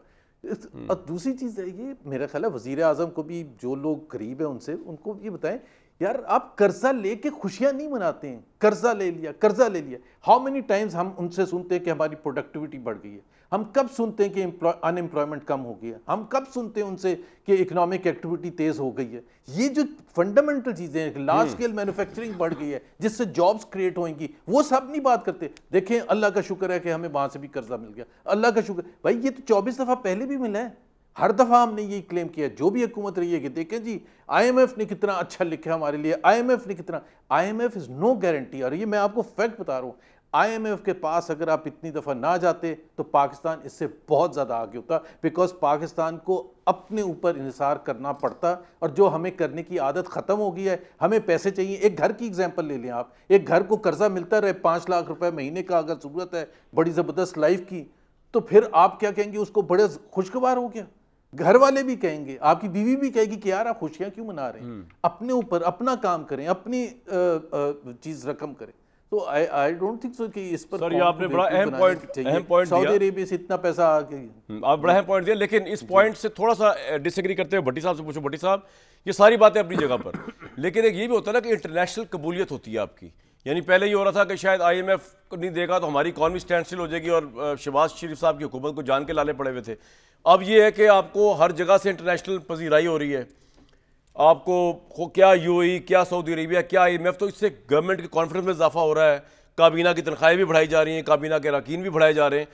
और दूसरी चीज़ है ये, मेरा ख्याल है वज़ीर आज़म को भी, जो लोग गरीब हैं उनसे, उनको ये बताएं यार आप कर्जा लेके खुशियां नहीं मनाते हैं। कर्जा ले लिया, कर्जा ले लिया। हाउ मेनी टाइम्स हम उनसे सुनते हैं कि हमारी प्रोडक्टिविटी बढ़ गई है? हम कब सुनते हैं कि अनएम्प्लॉयमेंट कम हो गया? हम कब सुनते हैं उनसे कि इकोनॉमिक एक्टिविटी तेज हो गई है? ये जो फंडामेंटल चीजें हैं, लार्ज स्केल मैन्युफैक्चरिंग बढ़ गई है जिससे जॉब्स क्रिएट होंगी, वो सब नहीं बात करते। देखें, अल्लाह का शुक्र है कि हमें वहां से भी कर्जा मिल गया, अल्लाह का शुक्र। भाई ये तो 24 दफा पहले भी मिला है, हर दफ़ा हमने ये क्लेम किया, जो भी हुकूमत रही है, कि देखें जी IMF ने कितना अच्छा लिखा हमारे लिए, IMF ने कितना। IMF is no guarantee. और ये मैं आपको फैक्ट बता रहा हूँ, IMF के पास अगर आप इतनी दफ़ा ना जाते तो पाकिस्तान इससे बहुत ज़्यादा आगे होता, बिकॉज पाकिस्तान को अपने ऊपर इंहिसार करना पड़ता, और जो हमें करने की आदत ख़त्म हो गई है। हमें पैसे चाहिए। एक घर की एग्जांपल ले लें आप, एक घर को कर्जा मिलता रहे 5 लाख रुपए महीने का, अगर ज़रूरत है बड़ी ज़बरदस्त लाइफ की, तो फिर आप क्या कहेंगे? उसको बड़े खुशगवार हो गया। घर वाले भी कहेंगे, आपकी बीवी भी कहेगी कि यार आप खुशियां क्यों मना रहे हैं? अपने ऊपर अपना काम करें, अपनी चीज रकम करें। तो आई डोंट थिंक सो कि इस पर सर ये आपने बड़ा अहम पॉइंट सऊदी अरेबिया से इतना पैसा आ गया, आप बड़ा अहम पॉइंट दिया। लेकिन इस पॉइंट से थोड़ा सा डिसएग्री करते हुए भट्टी साहब से पूछो। भट्टी साहब, ये सारी बातें अपनी जगह पर, लेकिन एक ये भी होता है ना कि इंटरनेशनल कबूलियत होती है आपकी। यानी पहले ये हो रहा था कि शायद IMF को नहीं देगा तो हमारी इकॉनमी स्टैंड स्टिल हो जाएगी, और शहबाज शरीफ साहब की हुकूमत को जान के लाले पड़े हुए थे। अब ये है कि आपको हर जगह से इंटरनेशनल पजीराई हो रही है, आपको क्या UAE, क्या सऊदी अरेबिया, क्या IMF, तो इससे गवर्नमेंट के कॉन्फिडेंस में इजाफा हो रहा है। काबीना की तनख्वाहें भी बढ़ाई जा रही हैं, काबीना के अरकान भी बढ़ाए जा रहे हैं।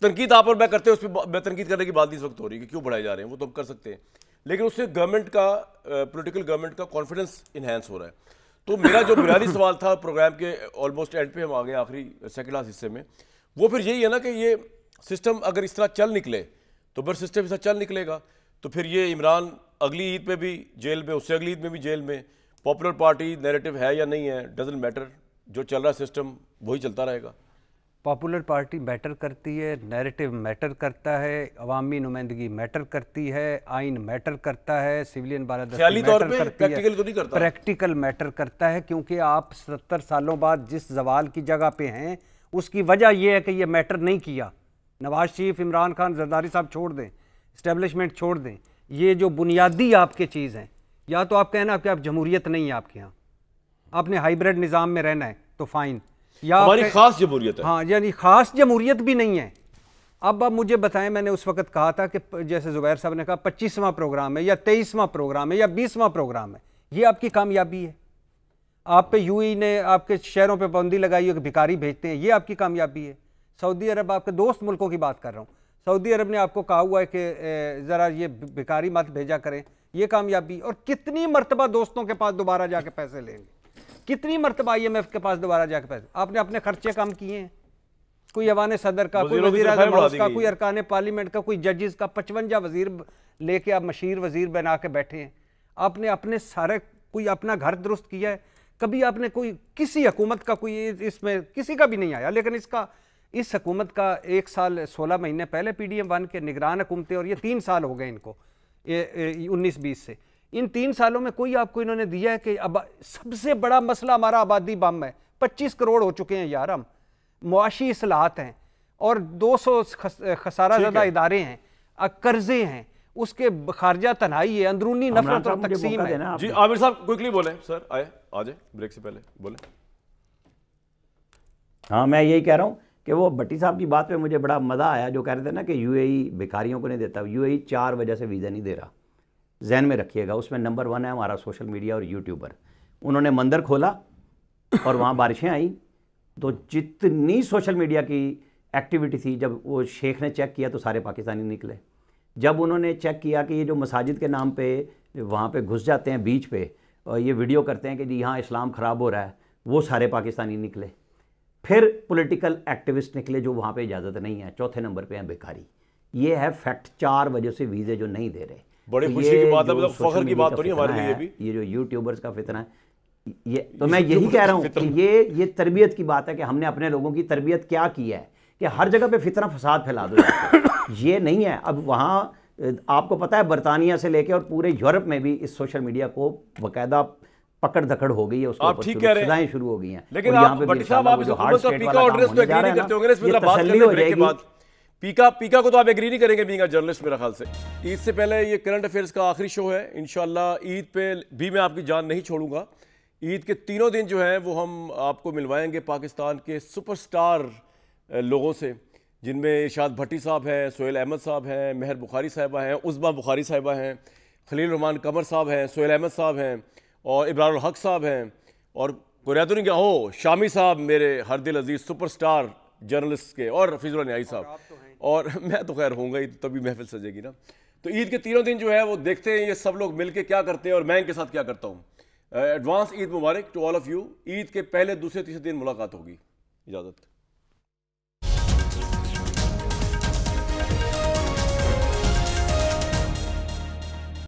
तनकीद आप और मैं करते हैं, उस पर मैं तनकीद करने की बात इस वक्त हो रही है कि क्यों बढ़ाए जा रहे हैं, वो तो हम कर सकते हैं, लेकिन उससे गवर्नमेंट का, पोलिटिकल गवर्नमेंट का कॉन्फिडेंस इन्हेंस हो रहा है। तो मेरा जो बुनियादी सवाल था प्रोग्राम के ऑलमोस्ट एंड पे हम आ गए, आखिरी सेकंड लास्ट हिस्से में, वो फिर यही है ना कि ये सिस्टम अगर इस तरह चल निकले तो फिर सिस्टम इस तरह चल निकलेगा, तो फिर ये इमरान अगली ईद पे भी जेल में, उससे अगली ईद में भी जेल में। पॉपुलर पार्टी नैरेटिव है या नहीं है, डजंट मैटर, जो चल रहा सिस्टम वही चलता रहेगा। पॉपुलर पार्टी मैटर करती है, नैरेटिव मैटर करता है, अवामी नुमाइंदगी मैटर करती है, आइन मैटर करता है, सिविलियन बालादस्ती मैटर करती है, प्रैक्टिकल तो नहीं करता, प्रैक्टिकल मैटर करता है, क्योंकि आप 70 सालों बाद जिस जवाल की जगह पे हैं उसकी वजह यह है कि ये मैटर नहीं किया। नवाज शरीफ, इमरान खान, जरदारी साहब छोड़ दें, इस्टेब्लिशमेंट छोड़ दें, ये जो बुनियादी आपके चीज़ हैं, या तो आप कहना कि आप जमहूरियत नहीं है आपके यहाँ, आपने हाइब्रिड निज़ाम में रहना है तो फाइन, या हमारी खास जमहूरियत है। हाँ, यानी खास जमहूरियत भी नहीं है। अब मुझे बताएं, मैंने उस वक्त कहा था कि जैसे जुबैर साहब ने कहा 25वां प्रोग्राम है या 23वां प्रोग्राम है या 20वां प्रोग्राम है, ये आपकी कामयाबी है। आप पे UAE ने आपके शहरों पे पाबंदी लगाई है कि भिखारी भेजते हैं, ये आपकी कामयाबी है। सऊदी अरब, आपके दोस्त मुल्कों की बात कर रहा हूँ, सऊदी अरब ने आपको कहा हुआ है कि ज़रा ये भिखारी मत भेजा करें, ये कामयाबी। और कितनी मरतबा दोस्तों के पास दोबारा जाके पैसे लेंगे, कितनी मरतबा IMF के पास दोबारा जाके पैसे। आपने अपने खर्चे कम किए हैं, कोई अवान सदर का, कोई वज़ीर आज़म हाउस का, कोई अरकान पार्लियामेंट का, कोई जजेस का, 55 वज़ीर लेके आप मशीर वज़ीर बना के बैठे हैं। आपने अपने सारे, कोई अपना घर दुरुस्त किया है? कभी आपने कोई, किसी हुकूमत का कोई इसमें किसी का भी नहीं आया। लेकिन इस हुकूमत का 1 साल 16 महीने पहले PDM-1 के निगरान हुकूमतें, और ये 3 साल हो गए इनको 19-20 से, इन 3 सालों में कोई आपको इन्होंने दिया है कि अब सबसे बड़ा मसला हमारा आबादी बम है। 25 करोड़ हो चुके हैं यार हम, मुआशी इसलाहत हैं, और 200 खसारा ज़दा इदारे हैं, कर्जे हैं, उसके खारजा तन्हाई है, अंदरूनी नफरत और तकसीम है। जी आमिर साहब क्विकली बोले सर, आ जाए ब्रेक से पहले बोले। हाँ, मैं यही कह रहा हूँ कि वो भट्टी साहब की बात पे मुझे बड़ा मज़ा आया, जो कह रहे थे ना कि UAE भिखारियों को नहीं देता। UAE 4 वजह से वीज़ा नहीं दे रहा, जहन में रखिएगा। उसमें नंबर 1 है हमारा सोशल मीडिया और यूट्यूबर। उन्होंने मंदिर खोला और वहाँ बारिशें आई, तो जितनी सोशल मीडिया की एक्टिविटी थी, जब वो शेख ने चेक किया तो सारे पाकिस्तानी निकले। जब उन्होंने चेक किया कि ये जो मसाजिद के नाम पे वहाँ पे घुस जाते हैं बीच पे और ये वीडियो करते हैं कि जी यहाँ इस्लाम ख़राब हो रहा है, वो सारे पाकिस्तानी निकले। फिर पॉलिटिकल एक्टिविस्ट निकले जो वहाँ पे इजाज़त नहीं है। चौथे नंबर पे हैं भिखारी। ये है फैक्ट, 4 वजह से वीज़े जो नहीं दे रहे। बड़ी तो खुशी की बात है, मतलब फख्र की बात तो नहीं हमारे लिए भी। ये जो यूट्यूबर्स का फितना है, ये तो मैं यही कह रहा हूँ कि ये तरबियत की बात है कि हमने अपने लोगों की तरबियत क्या की है कि हर जगह पे फितना फसाद फैला दो। ये नहीं है। अब वहाँ आपको पता है बरतानिया से लेके और पूरे यूरोप में भी इस सोशल मीडिया को बाकायदा पकड़ धकड़ हो गई है, उसके आप ठीक कह रहे हैं, सजाएं शुरू हो गई हैं। लेकिन आप भट्टी साहब, आप इस हुकूमत का पीका ऑर्डर्स पे एग्री नहीं करते होंगे, इस पे बात करने ब्रेक के बाद। पीका को तो आप एग्री नहीं करेंगे बीइंग अ जर्नलिस्ट मेरा ख्याल से। ईद से पहले ये करंट अफेयर्स का आखिरी शो है। इंशाल्लाह ईद पे भी मैं आपकी जान नहीं छोड़ूंगा। ईद के तीनों दिन जो है वो हम आपको मिलवाएंगे पाकिस्तान के सुपरस्टार लोगों से, जिनमें इरशाद भट्टी साहब हैं, सोहेल अहमद साहब हैं, मेहर बुखारी साहिबा हैं, उज़मा बुखारी साहिबा हैं, खलील रहमान कमर साहब हैं, सोहेल अहमद साहब हैं, और इब्रारुल हक साहब हैं, और कुरैतुन क्या हो शामी साहब, मेरे हर दिल अजीज़ सुपरस्टार जर्नलिस्ट के, और रफीजुल्लाह न्याई साहब, और मैं तो खैर होऊंगा ही, तभी महफिल सजेगी ना। तो ईद के तीनों दिन जो है वो देखते हैं ये सब लोग मिलके क्या करते हैं और मैं इनके साथ क्या करता हूँ। एडवांस ईद मुबारक to all of you. Eid के पहले, दूसरे, तीसरे दिन मुलाकात होगी। इजाज़त।